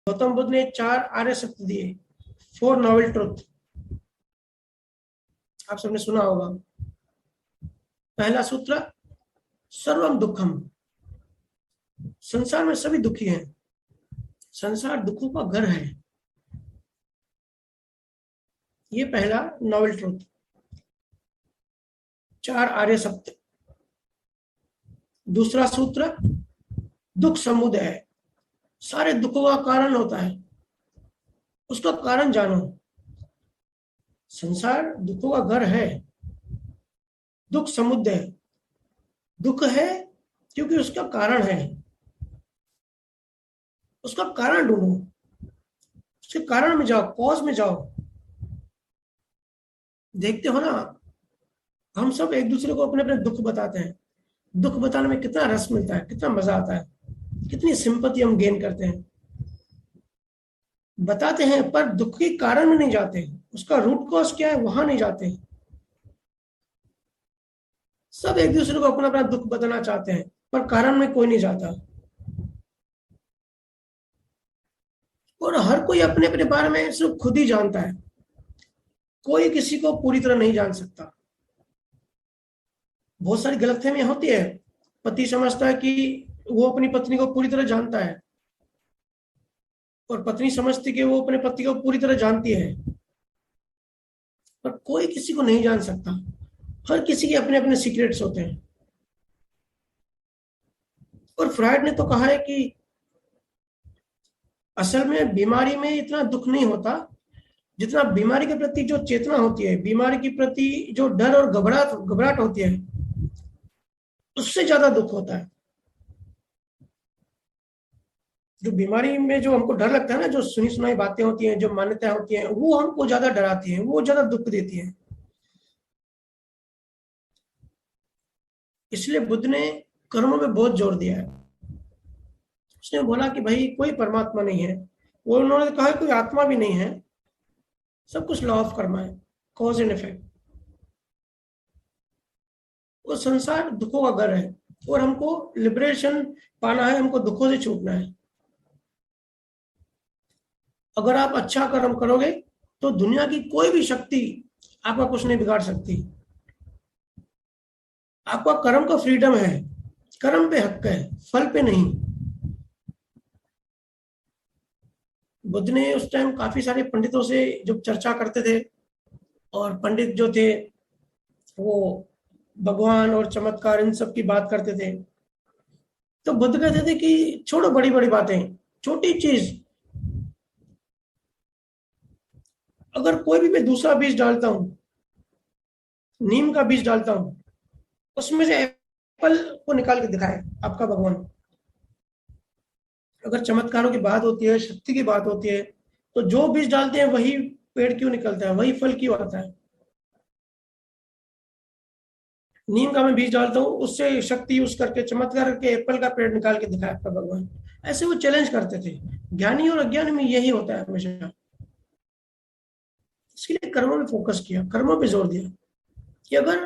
गौतम बुद्ध ने 4 आर्य सत्य दिए, 4 नोबल ट्रुथ। आप सबने सुना होगा। पहला सूत्र, सर्वम दुखम। संसार में सभी दुखी हैं, संसार दुखों का घर है। ये पहला नोबल ट्रुथ, 4 आर्य सत्य। दूसरा सूत्र, दुख समुदय है। सारे दुखों का कारण होता है, उसका कारण जानो। संसार दुखों का घर है। दुख समुदय, दुख है क्योंकि उसका कारण है। उसका कारण ढूंढो, उसके कारण में जाओ, कॉज में जाओ। देखते हो ना, हम सब एक दूसरे को अपने अपने दुख बताते हैं। दुख बताने में कितना रस मिलता है, कितना मजा आता है, कितनी सिंपैथी हम गेन करते हैं। बताते हैं पर दुख के कारण में नहीं जाते, उसका रूट कॉज क्या है वहां नहीं जाते। सब एक दूसरे को अपना अपना दुख बताना चाहते हैं पर कारण में कोई नहीं जाता। और हर कोई अपने अपने बारे में सिर्फ खुद ही जानता है, कोई किसी को पूरी तरह नहीं जान सकता। बहुत सारी गलतफहमियां होती है। पति समझता है कि वो अपनी पत्नी को पूरी तरह जानता है, और पत्नी समझती कि वो अपने पति को पूरी तरह जानती है। पर कोई किसी को नहीं जान सकता, हर किसी के अपने अपने सीक्रेट्स होते हैं। और फ्रायड ने तो कहा है कि असल में बीमारी में इतना दुख नहीं होता जितना बीमारी के प्रति जो चेतना होती है, बीमारी के प्रति जो डर और घबराहट घबराहट होती है, उससे ज्यादा दुख होता है। जो बीमारी में जो हमको डर लगता है ना, जो सुनी सुनाई बातें होती हैं, जो मान्यताएं होती हैं, वो हमको ज्यादा डराती हैं, वो ज्यादा दुख देती हैं। इसलिए बुद्ध ने कर्मों में बहुत जोर दिया है। उसने बोला कि भाई कोई परमात्मा नहीं है, वो उन्होंने कहा कोई आत्मा भी नहीं है, सब कुछ लॉ ऑफ कर्मा है, कॉज एंड इफेक्ट। वो संसार दुखों का घर है और हमको लिबरेशन पाना है, हमको दुखों से छूटना है। अगर आप अच्छा कर्म करोगे तो दुनिया की कोई भी शक्ति आपका कुछ नहीं बिगाड़ सकती। आपका कर्म का फ्रीडम है, कर्म पे हक है, फल पे नहीं। बुद्ध ने उस टाइम काफी सारे पंडितों से जब चर्चा करते थे, और पंडित जो थे वो भगवान और चमत्कार इन सब की बात करते थे, तो बुद्ध कहते थे कि छोड़ो बड़ी बड़ी बातें, छोटी चीज। अगर कोई भी मैं दूसरा बीज डालता हूं, नीम का बीज डालता हूं, उसमें से एप्पल को निकाल के दिखाए आपका भगवान। अगर चमत्कारों की बात होती है, शक्ति की बात होती है, तो जो बीज डालते हैं वही पेड़ क्यों निकलता है, वही फल क्यों आता है। नीम का मैं बीज डालता हूँ, उससे शक्ति यूज करके चमत्कार करके एप्पल का पेड़ निकाल के दिखाया आपका भगवान। ऐसे वो चैलेंज करते थे। ज्ञानी और अज्ञानी में यही होता है हमेशा। इसके लिए कर्मों में फोकस किया, कर्मों पे जोर दिया कि अगर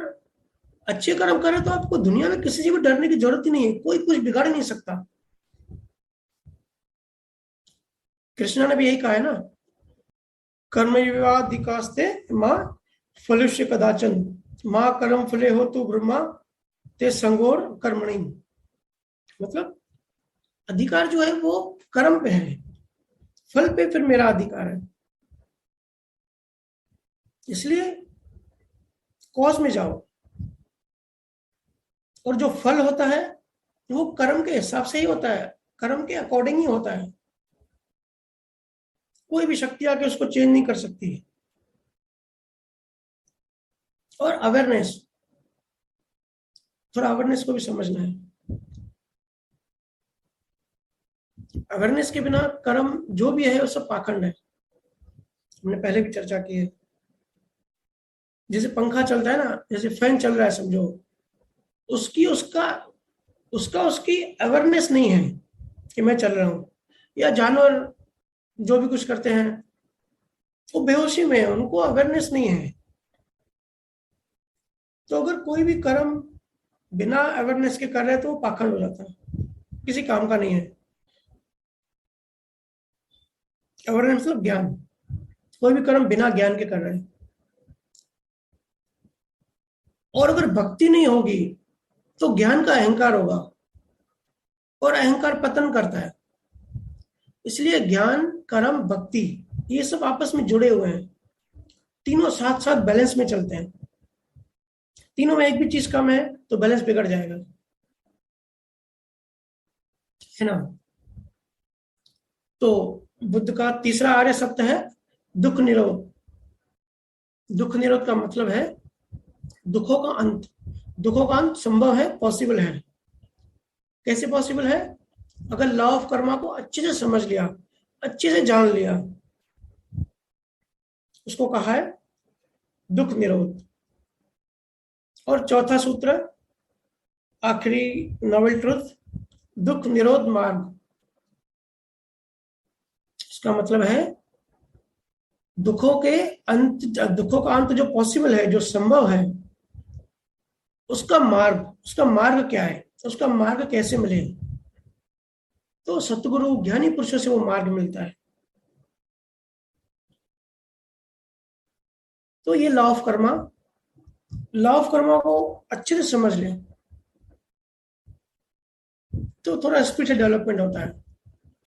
अच्छे कर्म करें तो आपको दुनिया में किसी से भी डरने की जरूरत ही नहीं है, कोई कुछ बिगाड़ नहीं सकता। कृष्णा ने भी यही कहा है ना, कर्म विवादिकास्ते माँ फलुष्य कदाचन, माँ कर्म फले हो तो ब्रह्मा ते संगोर कर्मणि। मतलब अधिकार जो है वो कर्म पे है, फल पे फिर मेरा अधिकार है। इसलिए कॉज में जाओ, और जो फल होता है वो कर्म के हिसाब से ही होता है, कर्म के अकॉर्डिंग ही होता है। कोई भी शक्ति आके उसको चेंज नहीं कर सकती है। और अवेयरनेस, थोड़ा अवेयरनेस को भी समझना है। अवेयरनेस के बिना कर्म जो भी है वो सब पाखंड है। हमने पहले भी चर्चा की है। जैसे पंखा चलता है ना, जैसे फैन चल रहा है समझो, उसकी उसका उसका उसकी अवेयरनेस नहीं है कि मैं चल रहा हूं। या जानवर जो भी कुछ करते हैं वो बेहोशी में है, उनको अवेयरनेस नहीं है। तो अगर कोई भी कर्म बिना अवेयरनेस के कर रहे हैं तो वो पाखंड हो जाता है, किसी काम का नहीं है। अवेयरनेस मतलब ज्ञान। कोई भी कर्म बिना ज्ञान के कर रहे हैं। और अगर भक्ति नहीं होगी तो ज्ञान का अहंकार होगा, और अहंकार पतन करता है। इसलिए ज्ञान, कर्म, भक्ति, ये सब आपस में जुड़े हुए हैं। तीनों साथ साथ बैलेंस में चलते हैं। तीनों में एक भी चीज कम है तो बैलेंस बिगड़ जाएगा, है ना। तो बुद्ध का तीसरा आर्य सत्य है दुख निरोध। दुख निरोध का मतलब है दुखों का अंत। दुखों का अंत संभव है, पॉसिबल है। कैसे पॉसिबल है? अगर लॉ ऑफ कर्मा को अच्छे से समझ लिया, अच्छे से जान लिया, उसको कहा है दुख निरोध। और चौथा सूत्र, आखिरी नोबल ट्रुथ, दुख निरोध मार्ग। इसका मतलब है दुखों के अंत, दुखों का अंत जो पॉसिबल है, जो संभव है, उसका मार्ग क्या है, उसका मार्ग कैसे मिले। तो सतगुरु ज्ञानी पुरुषों से वो मार्ग मिलता है। तो ये law of Karma, law of Karma को अच्छे से समझ लें तो थोड़ा स्पीड से डेवलपमेंट होता है।